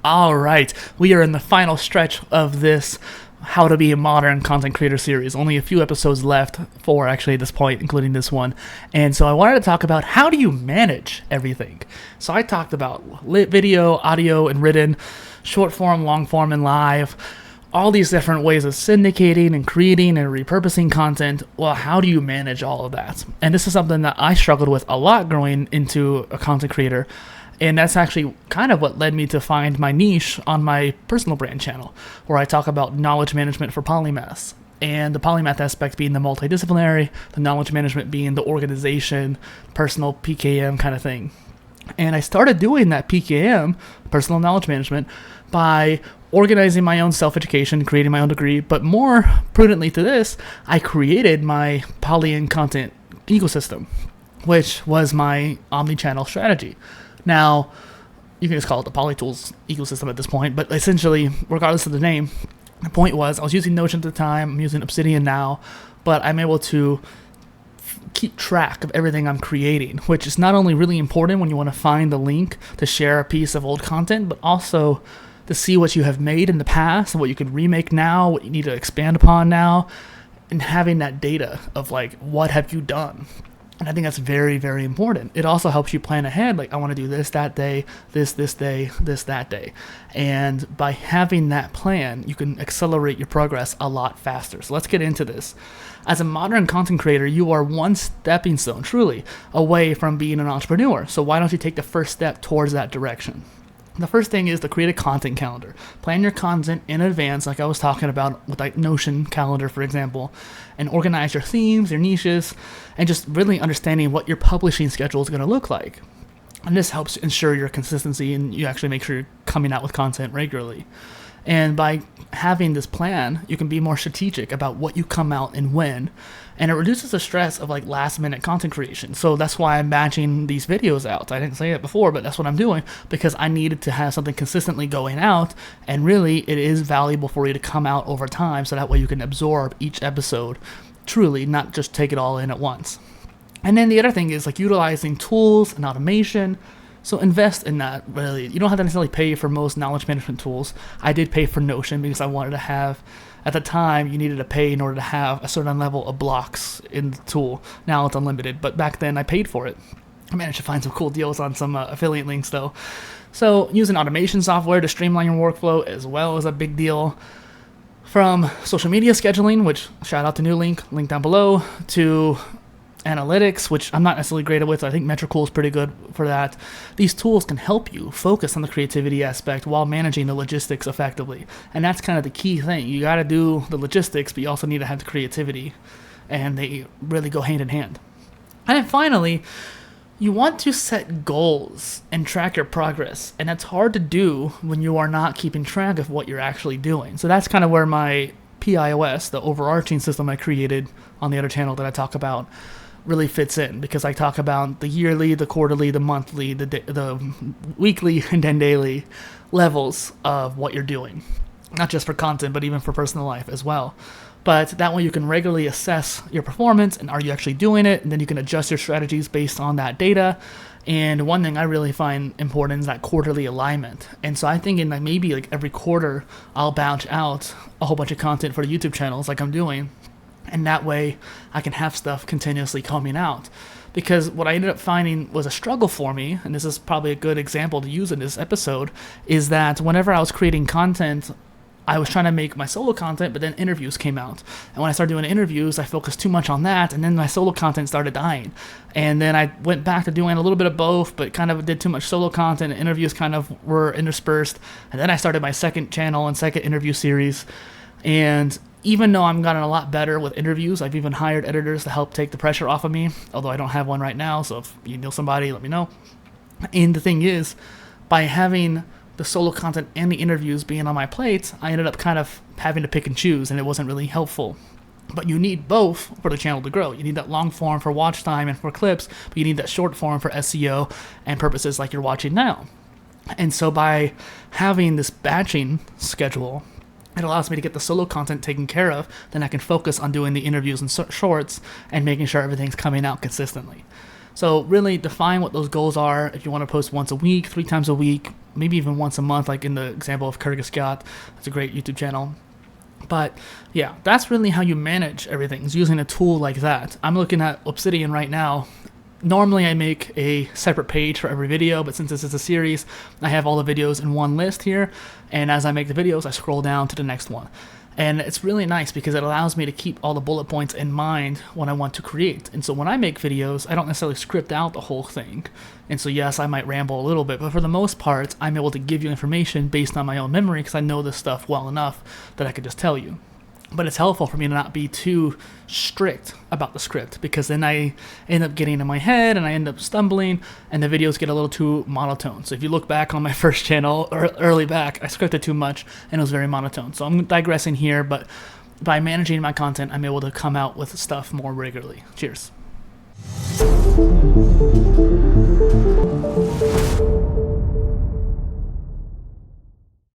All right, we are in the final stretch of this How to Be a Modern Content Creator series. Only a few episodes left, 4 actually at this point, including this one. And so I wanted to talk about how do you manage everything. So I talked about lit video, audio, and written, short form, long form, and live. All these different ways of syndicating and creating and repurposing content. Well, how do you manage all of that? And this is something that I struggled with a lot growing into a content creator. And that's actually kind of what led me to find my niche on my personal brand channel, where I talk about knowledge management for polymaths. And the polymath aspect being the multidisciplinary, the knowledge management being the organization, personal PKM kind of thing. And I started doing that PKM, personal knowledge management, by organizing my own self-education, creating my own degree. But more prudently to this, I created my Polyin content ecosystem, which was my omni-channel strategy. Now, you can just call it the PolyTools ecosystem at this point, but essentially, regardless of the name, the point was I was using Notion at the time, I'm using Obsidian now, but I'm able to keep track of everything I'm creating, which is not only really important when you want to find the link to share a piece of old content, but also to see what you have made in the past and what you can remake now, what you need to expand upon now, and having that data of like, what have you done? And I think that's very, very important. It also helps you plan ahead. Like, I want to do this that day, this day, this that day. And by having that plan, you can accelerate your progress a lot faster. So let's get into this. As a modern content creator, you are one stepping stone, truly, away from being an entrepreneur. So why don't you take the first step towards that direction? The first thing is to create a content calendar. Plan your content in advance, like I was talking about with like Notion calendar, for example, and organize your themes, your niches, and just really understanding what your publishing schedule is going to look like. And this helps ensure your consistency and you actually make sure you're coming out with content regularly. And by having this plan, you can be more strategic about what you come out and when. And it reduces the stress of like last minute content creation. So that's why I'm batching these videos out. I didn't say it before, but that's what I'm doing because I needed to have something consistently going out. And really, it is valuable for you to come out over time so that way you can absorb each episode truly, not just take it all in at once. And then the other thing is like utilizing tools and automation. So invest in that, really. You don't have to necessarily pay for most knowledge management tools. I did pay for Notion because I wanted to have, at the time, you needed to pay in order to have a certain level of blocks in the tool. Now it's unlimited, but back then I paid for it. I managed to find some cool deals on some affiliate links though. So using automation software to streamline your workflow as well is a big deal. From social media scheduling, which shout out to Nuelink, link down below, to analytics, which I'm not necessarily great with. I think Metricool is pretty good for that. These tools can help you focus on the creativity aspect while managing the logistics effectively. And that's kind of the key thing. You got to do the logistics, but you also need to have the creativity. And they really go hand in hand. And then finally, you want to set goals and track your progress. And that's hard to do when you are not keeping track of what you're actually doing. So that's kind of where my PIOS, the overarching system I created on the other channel that I talk about, really fits in, because I talk about the yearly, the quarterly, the monthly, the weekly, and then daily levels of what you're doing. Not just for content, but even for personal life as well. But that way you can regularly assess your performance and are you actually doing it, and then you can adjust your strategies based on that data. And one thing I really find important is that quarterly alignment. And so I think in like maybe like every quarter, I'll batch out a whole bunch of content for the YouTube channels like I'm doing. And that way I can have stuff continuously coming out. Because what I ended up finding was a struggle for me, and this is probably a good example to use in this episode, is that whenever I was creating content, I was trying to make my solo content, but then interviews came out. And when I started doing interviews, I focused too much on that, and then my solo content started dying. And then I went back to doing a little bit of both, but kind of did too much solo content, and interviews kind of were interspersed. And then I started my second channel and second interview series. And even though I'm gotten a lot better with interviews, I've even hired editors to help take the pressure off of me, although I don't have one right now, so if you know somebody, let me know. And the thing is, by having the solo content and the interviews being on my plate, I ended up kind of having to pick and choose, and it wasn't really helpful. But you need both for the channel to grow. You need that long form for watch time and for clips, but you need that short form for SEO and purposes like you're watching now. And so by having this batching schedule, it allows me to get the solo content taken care of, then I can focus on doing the interviews and shorts and making sure everything's coming out consistently. So really define what those goals are. If you want to post once a week, 3 times a week, maybe even once a month, like in the example of Kyrgyz Scott, that's a great YouTube channel. But yeah, that's really how you manage everything, is using a tool like that. I'm looking at Obsidian right now. Normally I make a separate page for every video, but since this is a series, I have all the videos in one list here, and as I make the videos, I scroll down to the next one. And it's really nice because it allows me to keep all the bullet points in mind when I want to create. And so when I make videos, I don't necessarily script out the whole thing. And so yes, I might ramble a little bit, but for the most part, I'm able to give you information based on my own memory because I know this stuff well enough that I could just tell you. But it's helpful for me to not be too strict about the script, because then I end up getting in my head and I end up stumbling and the videos get a little too monotone. So if you look back on my first channel, or early back, I scripted too much and it was very monotone. So I'm digressing here, but by managing my content, I'm able to come out with stuff more regularly. Cheers.